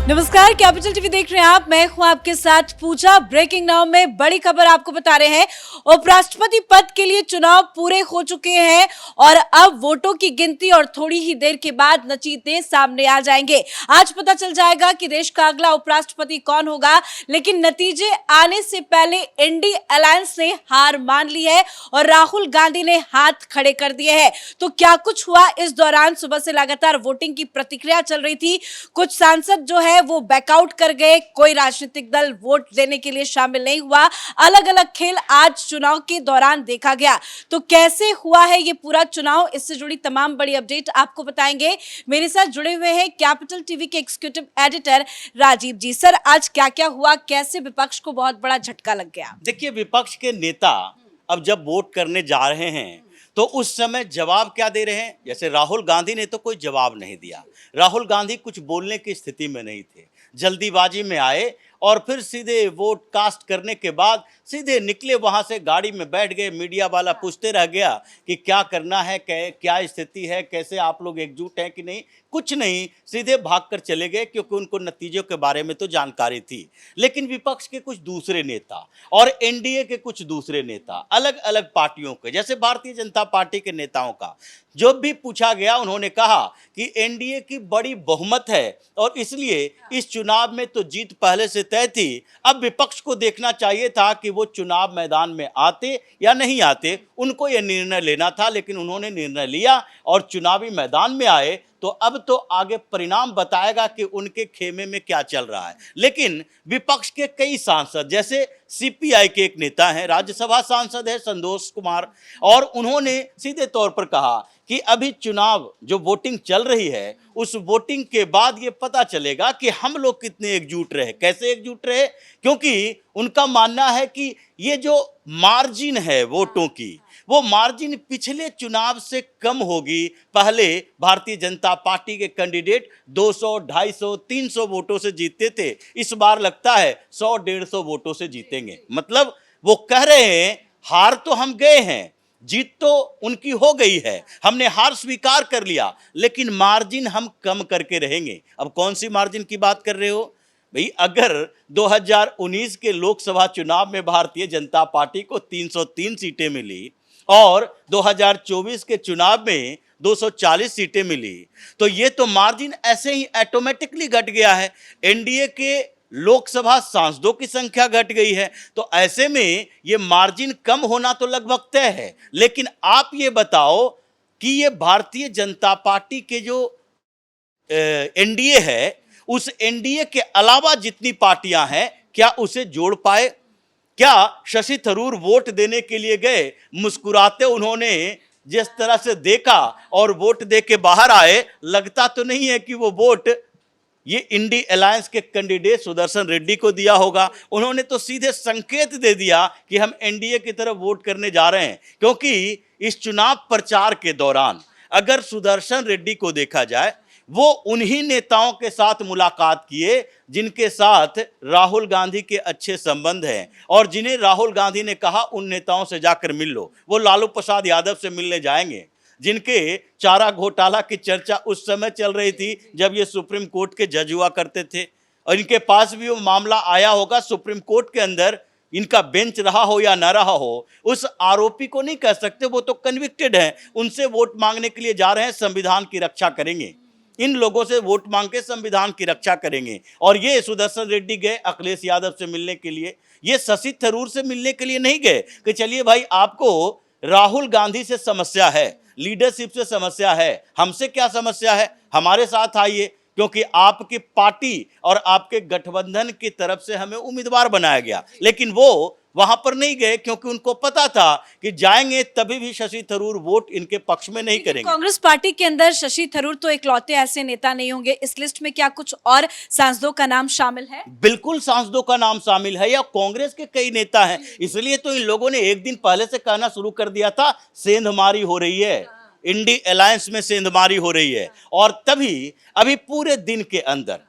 नमस्कार, capital TV देख रहे हैं आप। मैं हूं आपके साथ पूजा। ब्रेकिंग नाउ में बड़ी खबर आपको बता रहे हैं। उपराष्ट्रपति पद के लिए चुनाव पूरे हो चुके हैं और अब वोटों की गिनती और थोड़ी ही देर के बाद नतीजे सामने आ जाएंगे। आज पता चल जाएगा कि देश का अगला उपराष्ट्रपति कौन होगा, लेकिन नतीजे आने से पहले इंडी अलायंस ने हार मान ली है और राहुल गांधी ने हाथ खड़े कर दिए हैं। तो क्या कुछ हुआ इस दौरान? सुबह से लगातार वोटिंग की प्रतिक्रिया चल रही थी। कुछ सांसद जो है वो बैकआउट कर गए, कोई राजनीतिक दल वोट देने के लिए शामिल नहीं हुआ। अलग अलग खेल आज चुनाव के दौरान देखा गया। तो कैसे हुआ है ये पूरा चुनाव, इससे जुड़ी तमाम बड़ी अपडेट आपको बताएंगे। मेरे साथ जुड़े हुए हैं कैपिटल टीवी के एग्जीक्यूटिव एडिटर राजीव जी। सर, आज क्या क्या हुआ, कैसे विपक्ष को बहुत बड़ा झटका लग गया? देखिए, विपक्ष के नेता अब जब वोट करने जा रहे हैं तो उस समय जवाब क्या दे रहे हैं। जैसे राहुल गांधी ने तो कोई जवाब नहीं दिया। राहुल गांधी कुछ बोलने की स्थिति में नहीं थे, जल्दीबाजी में आए और फिर सीधे वोट कास्ट करने के बाद सीधे निकले, वहां से गाड़ी में बैठ गए। मीडिया वाला पूछते रह गया कि क्या करना है, क्या स्थिति है, कैसे आप लोग एकजुट हैं कि नहीं। कुछ नहीं, सीधे भागकर चले गए क्योंकि उनको नतीजों के बारे में तो जानकारी थी। लेकिन विपक्ष के कुछ दूसरे नेता और एनडीए के कुछ दूसरे नेता, अलग अलग पार्टियों के, जैसे भारतीय जनता पार्टी के नेताओं का जो भी पूछा गया, उन्होंने कहा कि एनडीए की बड़ी बहुमत है और इसलिए इस चुनाव में तो जीत पहले से तय थी। अब विपक्ष को देखना चाहिए था कि वो चुनाव मैदान में आते या नहीं आते, उनको यह निर्णय लेना था। लेकिन उन्होंने निर्णय लिया और चुनावी मैदान में आए। तो अब तो आगे परिणाम बताएगा कि उनके खेमे में क्या चल रहा है। लेकिन विपक्ष के कई सांसद, जैसे सीपीआई के एक नेता हैं, राज्यसभा सांसद है संतोष कुमार, और उन्होंने सीधे तौर पर कहा कि अभी चुनाव जो वोटिंग चल रही है, उस वोटिंग के बाद ये पता चलेगा कि हम लोग कितने एकजुट रहे, कैसे एकजुट रहे। क्योंकि उनका मानना है कि ये जो मार्जिन है वोटों की, वो मार्जिन पिछले चुनाव से कम होगी। पहले भारतीय जनता पार्टी के कैंडिडेट 200, 250, 300 वोटों से जीतते थे। इस बार लगता है 100, 150 वोटों से जीतेंगे। मतलब वो कह रहे हैं हार तो हम गए हैं, जीत तो उनकी हो गई है, हमने हार स्वीकार कर लिया, लेकिन मार्जिन हम कम करके रहेंगे। अब कौन सी मार्जिन की बात कर रहे हो भाई? अगर 2019 के लोकसभा चुनाव में भारतीय जनता पार्टी को 303 सीटें मिली और 2024 के चुनाव में 240 सीटें मिली, तो ये तो मार्जिन ऐसे ही ऑटोमेटिकली घट गया है। एनडीए के लोकसभा सांसदों की संख्या घट गई है, तो ऐसे में ये मार्जिन कम होना तो लगभग तय है। लेकिन आप ये बताओ कि ये भारतीय जनता पार्टी के जो एनडीए है, उस एनडीए के अलावा जितनी पार्टियां हैं, क्या उसे जोड़ पाए? क्या शशि थरूर वोट देने के लिए गए, मुस्कुराते उन्होंने जिस तरह से देखा और वोट दे के बाहर आए, लगता तो नहीं है कि वो वोट ये इंडी अलायंस के कैंडिडेट सुदर्शन रेड्डी को दिया होगा। उन्होंने तो सीधे संकेत दे दिया कि हम एनडीए की तरफ वोट करने जा रहे हैं। क्योंकि इस चुनाव प्रचार के दौरान अगर सुदर्शन रेड्डी को देखा जाए, वो उन्हीं नेताओं के साथ मुलाकात किए जिनके साथ राहुल गांधी के अच्छे संबंध हैं और जिन्हें राहुल गांधी ने कहा उन नेताओं से जाकर मिल लो। वो लालू प्रसाद यादव से मिलने जाएंगे, जिनके चारा घोटाला की चर्चा उस समय चल रही थी जब ये सुप्रीम कोर्ट के जज हुआ करते थे, और इनके पास भी वो मामला आया होगा सुप्रीम कोर्ट के अंदर, इनका बेंच रहा हो या ना रहा हो। उस आरोपी को नहीं कह सकते, वो तो कन्विक्टेड हैं। उनसे वोट मांगने के लिए जा रहे हैं, संविधान की रक्षा करेंगे। इन लोगों से वोट मांग के संविधान की रक्षा करेंगे। और ये सुदर्शन रेड्डी गए अखिलेश यादव से मिलने के लिए, ये शशि थरूर से मिलने के लिए नहीं गए कि चलिए भाई आपको राहुल गांधी से समस्या है, लीडरशिप से समस्या है, हमसे क्या समस्या है, हमारे साथ आइए, क्योंकि आपकी पार्टी और आपके गठबंधन की तरफ से हमें उम्मीदवार बनाया गया। लेकिन वो वहां पर नहीं गए क्योंकि उनको पता था कि जाएंगे तभी भी शशि थरूर वोट इनके पक्ष में नहीं करेंगे। कांग्रेस पार्टी के अंदर शशि थरूर तो इकलौते ऐसे नेता नहीं होंगे। इस लिस्ट में क्या कुछ और सांसदों का नाम शामिल है? बिल्कुल सांसदों का नाम शामिल है, या कांग्रेस के कई नेता हैं। इसलिए तो इन लोगों ने एक दिन पहले से कहना शुरू कर दिया था सेंधमारी हो रही है, इंडी अलायंस में सेंधमारी हो रही है। और तभी अभी पूरे दिन के अंदर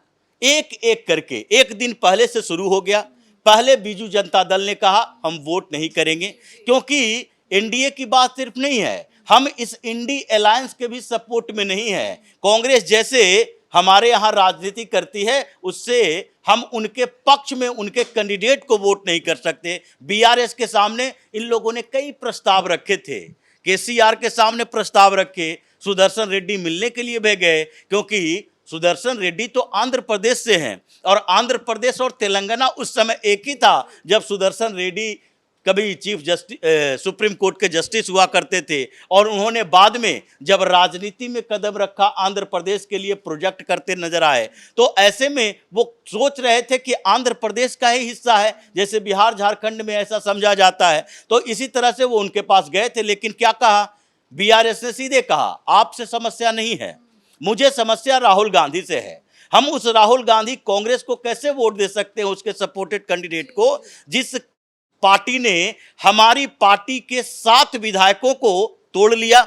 एक एक करके, एक दिन पहले से शुरू हो गया। पहले बीजू जनता दल ने कहा हम वोट नहीं करेंगे, क्योंकि एनडीए की बात सिर्फ नहीं है, हम इस इंडी अलायंस के भी सपोर्ट में नहीं है। कांग्रेस जैसे हमारे यहाँ राजनीति करती है, उससे हम उनके पक्ष में उनके कैंडिडेट को वोट नहीं कर सकते। बीआरएस के सामने इन लोगों ने कई प्रस्ताव रखे थे, केसीआर के सामने प्रस्ताव रखे, सुदर्शन रेड्डी मिलने के लिए भी गए, क्योंकि सुदर्शन रेड्डी तो आंध्र प्रदेश से हैं और आंध्र प्रदेश और तेलंगाना उस समय एक ही था जब सुदर्शन रेड्डी कभी चीफ जस्टिस सुप्रीम कोर्ट के जस्टिस हुआ करते थे, और उन्होंने बाद में जब राजनीति में कदम रखा आंध्र प्रदेश के लिए प्रोजेक्ट करते नजर आए। तो ऐसे में वो सोच रहे थे कि आंध्र प्रदेश का ही हिस्सा है, जैसे बिहार झारखंड में ऐसा समझा जाता है। तो इसी तरह से वो उनके पास गए थे, लेकिन क्या कहा बीआरएस ने? सीधे कहा आपसे समस्या नहीं है, मुझे समस्या राहुल गांधी से है। हम उस राहुल गांधी कांग्रेस को कैसे वोट दे सकते हैं, उसके सपोर्टेड कैंडिडेट को, जिस पार्टी ने हमारी पार्टी के 7 विधायकों को तोड़ लिया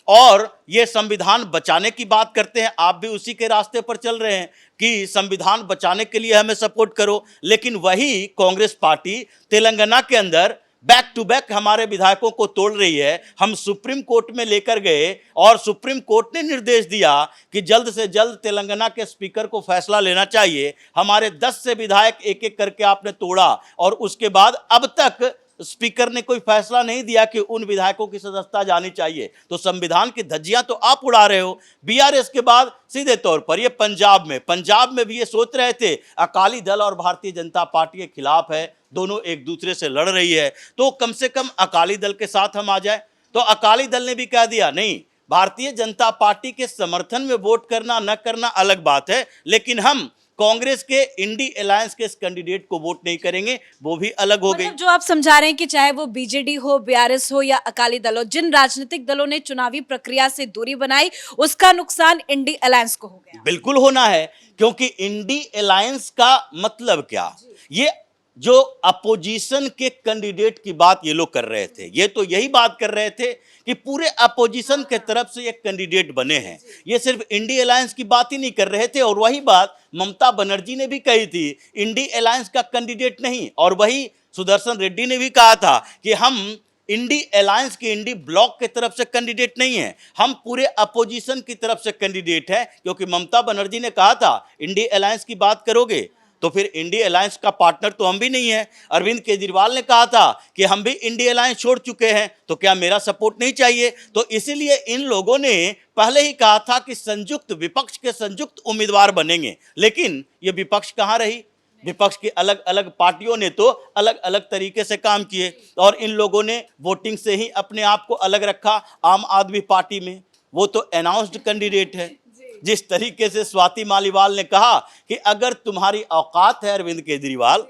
और ये संविधान बचाने की बात करते हैं। आप भी उसी के रास्ते पर चल रहे हैं कि संविधान बचाने के लिए हमें सपोर्ट करो, लेकिन वही कांग्रेस पार्टी तेलंगाना के अंदर बैक टू बैक हमारे विधायकों को तोड़ रही है। हम सुप्रीम कोर्ट में लेकर गए और सुप्रीम कोर्ट ने निर्देश दिया कि जल्द से जल्द तेलंगाना के स्पीकर को फैसला लेना चाहिए। हमारे 10 से विधायक एक एक करके आपने तोड़ा और उसके बाद अब तक स्पीकर ने कोई फैसला नहीं दिया कि उन विधायकों की सदस्यता जानी चाहिए। तो संविधान की धज्जियां तो आप उड़ा रहे हो। बीआरएस के बाद सीधे तौर पर ये पंजाब में भी ये सोच रहे थे अकाली दल और भारतीय जनता पार्टी के खिलाफ है, दोनों एक दूसरे से लड़ रही है, तो कम से कम अकाली दल के साथ हम आ जाए। तो अकाली दल ने भी कह दिया नहीं, भारतीय जनता पार्टी के समर्थन में वोट करना न करना अलग बात है, लेकिन हम कांग्रेस के इंडी अलायंस के इस कैंडिडेट को वोट नहीं करेंगे, वो भी अलग हो गई। मतलब जो आप समझा रहे हैं कि चाहे वो बीजेडी हो, बीआरएस हो या अकाली दल हो, जिन राजनीतिक दलों ने चुनावी प्रक्रिया से दूरी बनाई, उसका नुकसान इंडी अलायंस को हो गया। बिल्कुल होना है, क्योंकि इंडी अलायंस का मतलब क्या, ये जो अपोजिशन के कैंडिडेट की बात ये लोग कर रहे थे, ये तो यही बात कर रहे थे कि पूरे अपोजिशन के तरफ से एक कैंडिडेट बने हैं। ये सिर्फ इंडी अलायंस की बात ही नहीं कर रहे थे, और वही बात ममता बनर्जी ने भी कही थी, इंडी अलायंस का कैंडिडेट नहीं। और वही सुदर्शन रेड्डी ने भी कहा था कि हम इंडी अलायंस के इंडी ब्लॉक की तरफ से कैंडिडेट नहीं है, हम पूरे अपोजिशन की तरफ से कैंडिडेट है। क्योंकि ममता बनर्जी ने कहा था इंडी अलायंस की बात करोगे तो फिर इंडी अलायंस का पार्टनर तो हम भी नहीं है। अरविंद केजरीवाल ने कहा था कि हम भी इंडी अलायंस छोड़ चुके हैं, तो क्या मेरा सपोर्ट नहीं चाहिए? तो इसीलिए इन लोगों ने पहले ही कहा था कि संयुक्त विपक्ष के संयुक्त उम्मीदवार बनेंगे, लेकिन ये विपक्ष कहाँ रही? विपक्ष की अलग अलग पार्टियों ने तो अलग अलग तरीके से काम किए, और इन लोगों ने वोटिंग से ही अपने आप को अलग रखा। आम आदमी पार्टी में वो तो अनाउंस्ड कैंडिडेट है। जिस तरीके से स्वाति मालीवाल ने कहा कि अगर तुम्हारी औकात है अरविंद केजरीवाल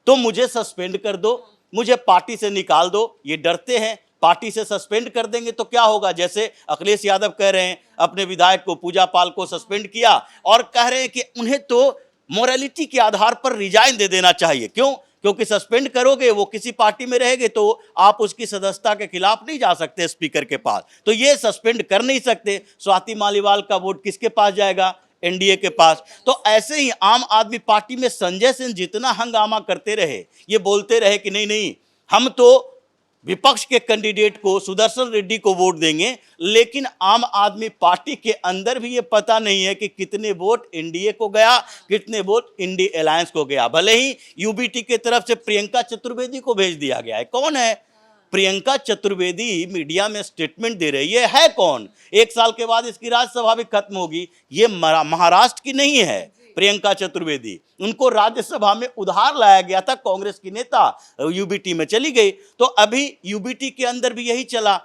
तो मुझे सस्पेंड कर दो, मुझे पार्टी से निकाल दो। ये डरते हैं पार्टी से सस्पेंड कर देंगे तो क्या होगा, जैसे अखिलेश यादव कह रहे हैं अपने विधायक को, पूजा पाल को सस्पेंड किया और कह रहे हैं कि उन्हें तो मोरालिटी के आधार पर रिजाइन दे देना चाहिए। क्यों? क्योंकि सस्पेंड करोगे, वो किसी पार्टी में रहेंगे तो आप उसकी सदस्यता के खिलाफ नहीं जा सकते स्पीकर के पास, तो ये सस्पेंड कर नहीं सकते। स्वाति मालीवाल का वोट किसके पास जाएगा? एनडीए के पास। तो ऐसे ही आम आदमी पार्टी में संजय सिंह जितना हंगामा करते रहे, ये बोलते रहे कि नहीं नहीं हम तो विपक्ष के कैंडिडेट को, सुदर्शन रेड्डी को वोट देंगे, लेकिन आम आदमी पार्टी के अंदर भी ये पता नहीं है कि कितने वोट एनडीए को गया, कितने वोट इंडी अलायंस को गया। भले ही यूबीटी के तरफ से प्रियंका चतुर्वेदी को भेज दिया गया है। कौन है प्रियंका चतुर्वेदी? मीडिया में स्टेटमेंट दे रही है कौन? 1 साल के बाद इसकी राज्यसभा भी खत्म होगी। ये महाराष्ट्र की नहीं है प्रियंका चतुर्वेदी, उनको राज्यसभा में उधार लाया गया था, कांग्रेस की नेता यूबीटी में चली गई। तो अभी यूबीटी के अंदर भी यही चला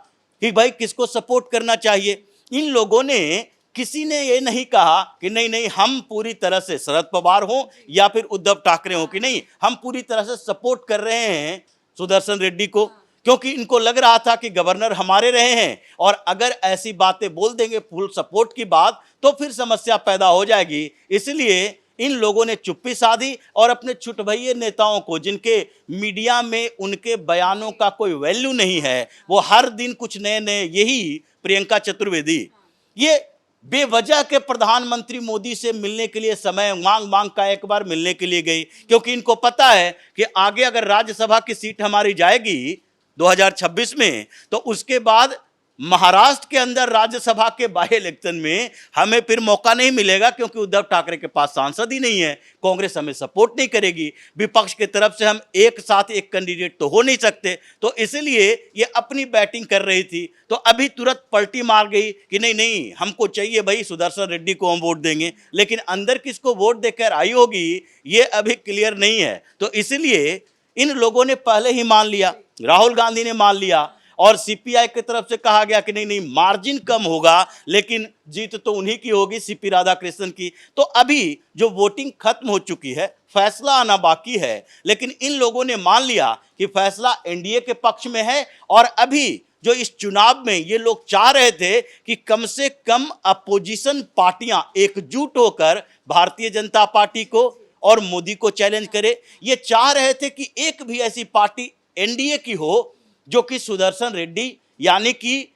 कि भाई किसको सपोर्ट करना चाहिए। इन लोगों ने, किसी ने ये नहीं कहा कि नहीं नहीं हम पूरी तरह से शरद पवार हो या फिर उद्धव ठाकरे हो कि नहीं, हम पूरी तरह से सपोर्ट कर रहे हैं सुदर्शन रेड्डी को, क्योंकि इनको लग रहा था कि गवर्नर हमारे रहे हैं और अगर ऐसी बातें बोल देंगे फुल सपोर्ट की बात तो फिर समस्या पैदा हो जाएगी। इसलिए इन लोगों ने चुप्पी साधी और अपने छुटभइये नेताओं को, जिनके मीडिया में उनके बयानों का कोई वैल्यू नहीं है, वो हर दिन कुछ नए नए, यही प्रियंका चतुर्वेदी ये बेवजह के प्रधानमंत्री मोदी से मिलने के लिए समय मांग मांग का एक बार मिलने के लिए गई, क्योंकि इनको पता है कि आगे अगर राज्यसभा की सीट हमारी जाएगी 2026 में तो उसके बाद महाराष्ट्र के अंदर राज्यसभा के बाय इलेक्शन में हमें फिर मौका नहीं मिलेगा, क्योंकि उद्धव ठाकरे के पास सांसद ही नहीं है, कांग्रेस हमें सपोर्ट नहीं करेगी, विपक्ष की तरफ से हम एक साथ एक कैंडिडेट तो हो नहीं सकते। तो इसलिए ये अपनी बैटिंग कर रही थी, तो अभी तुरंत पलटी मार गई कि नहीं नहीं हमको चाहिए भाई सुदर्शन रेड्डी को हम वोट देंगे, लेकिन अंदर किसको वोट देकर आई होगी ये अभी क्लियर नहीं है। तो इसलिए इन लोगों ने पहले ही मान लिया, राहुल गांधी ने मान लिया, और सीपीआई की तरफ से कहा गया कि नहीं नहीं मार्जिन कम होगा लेकिन जीत तो उन्हीं की होगी, सीपी राधाकृष्णन की। तो अभी जो वोटिंग खत्म हो चुकी है, फैसला आना बाकी है, लेकिन इन लोगों ने मान लिया कि फैसला एनडीए के पक्ष में है। और अभी जो इस चुनाव में ये लोग चाह रहे थे कि कम से कम अपोजिशन पार्टियां एकजुट होकर भारतीय जनता पार्टी को और मोदी को चैलेंज करे, ये चाह रहे थे कि एक भी ऐसी पार्टी एनडीए की हो जो कि सुदर्शन रेड्डी यानी कि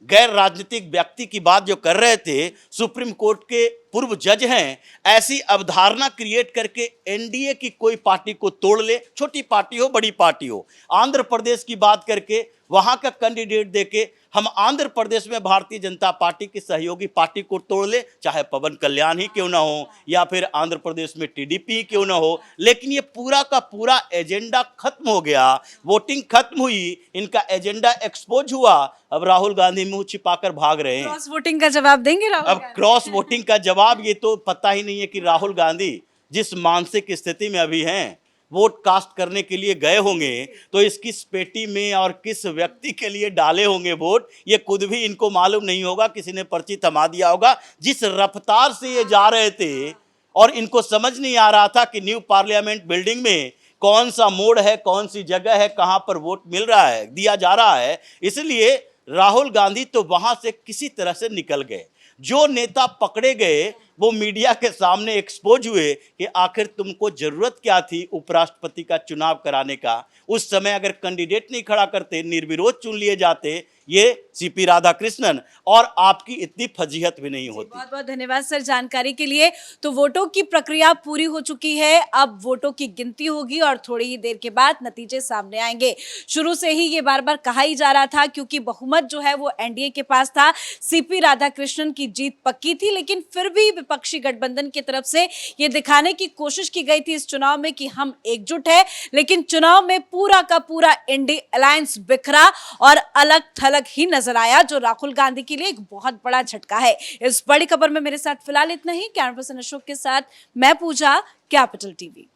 गैर राजनीतिक व्यक्ति की बात जो कर रहे थे, सुप्रीम कोर्ट के पूर्व जज हैं, ऐसी अवधारणा क्रिएट करके एनडीए की कोई पार्टी को तोड़ ले, छोटी पार्टी हो बड़ी पार्टी हो। आंध्र प्रदेश की बात करके वहां का कैंडिडेट देके हम आंध्र प्रदेश में भारतीय जनता पार्टी की सहयोगी पार्टी को तोड़ ले, चाहे पवन कल्याण ही क्यों ना हो या फिर आंध्र प्रदेश में टीडीपी ही क्यों ना हो, लेकिन ये पूरा का पूरा एजेंडा खत्म हो गया, वोटिंग खत्म हुई, इनका एजेंडा एक्सपोज हुआ। अब राहुल गांधी मुंह छिपाकर भाग रहे हैं। क्रॉस वोटिंग का जवाब देंगे राहुल अब गांधी? क्रॉस वोटिंग का जवाब ये तो पता ही नहीं है कि राहुल गांधी जिस मानसिक स्थिति में अभी हैं, वोट कास्ट करने के लिए गए होंगे तो इस किस पेटी में और किस व्यक्ति के लिए डाले होंगे वोट, ये खुद भी इनको मालूम नहीं होगा, किसी ने पर्ची थमा दिया होगा। जिस रफ्तार से ये जा रहे थे और इनको समझ नहीं आ रहा था कि न्यू पार्लियामेंट बिल्डिंग में कौन सा मोड़ है, कौन सी जगह है, कहां पर वोट मिल रहा है, दिया जा रहा है, इसलिए राहुल गांधी तो वहां से किसी तरह से निकल गए। जो नेता पकड़े गए वो मीडिया के सामने एक्सपोज हुए कि आखिर तुमको जरूरत क्या थी उपराष्ट्रपति का चुनाव कराने का। उस समय अगर कैंडिडेट नहीं खड़ा करते, निर्विरोध चुन लिए जाते ये सीपी राधाकृष्णन, और आपकी इतनी फजीहत भी नहीं होती। बहुत बहुत धन्यवाद सर जानकारी के लिए। तो वोटों की प्रक्रिया पूरी हो चुकी है, अब वोटों की गिनती होगी और थोड़ी ही देर के बाद नतीजे सामने आएंगे। शुरू से ही ये बार बार कहा ही जा रहा था, क्योंकि बहुमत जो है वो एनडीए के पास था, सीपी राधाकृष्णन की जीत पक्की थी, लेकिन फिर भी विपक्षी गठबंधन की तरफ से ये दिखाने की कोशिश की गई थी इस चुनाव में कि हम एकजुट है, लेकिन चुनाव में पूरा का पूरा इंडी अलायंस बिखरा और अलग थलग ही नजर आया, जो राहुल गांधी के लिए एक बहुत बड़ा झटका है। इस बड़ी खबर में मेरे साथ फिलहाल इतना ही। कैमरा पर्सन अशोक के साथ मैं पूजा, कैपिटल टीवी।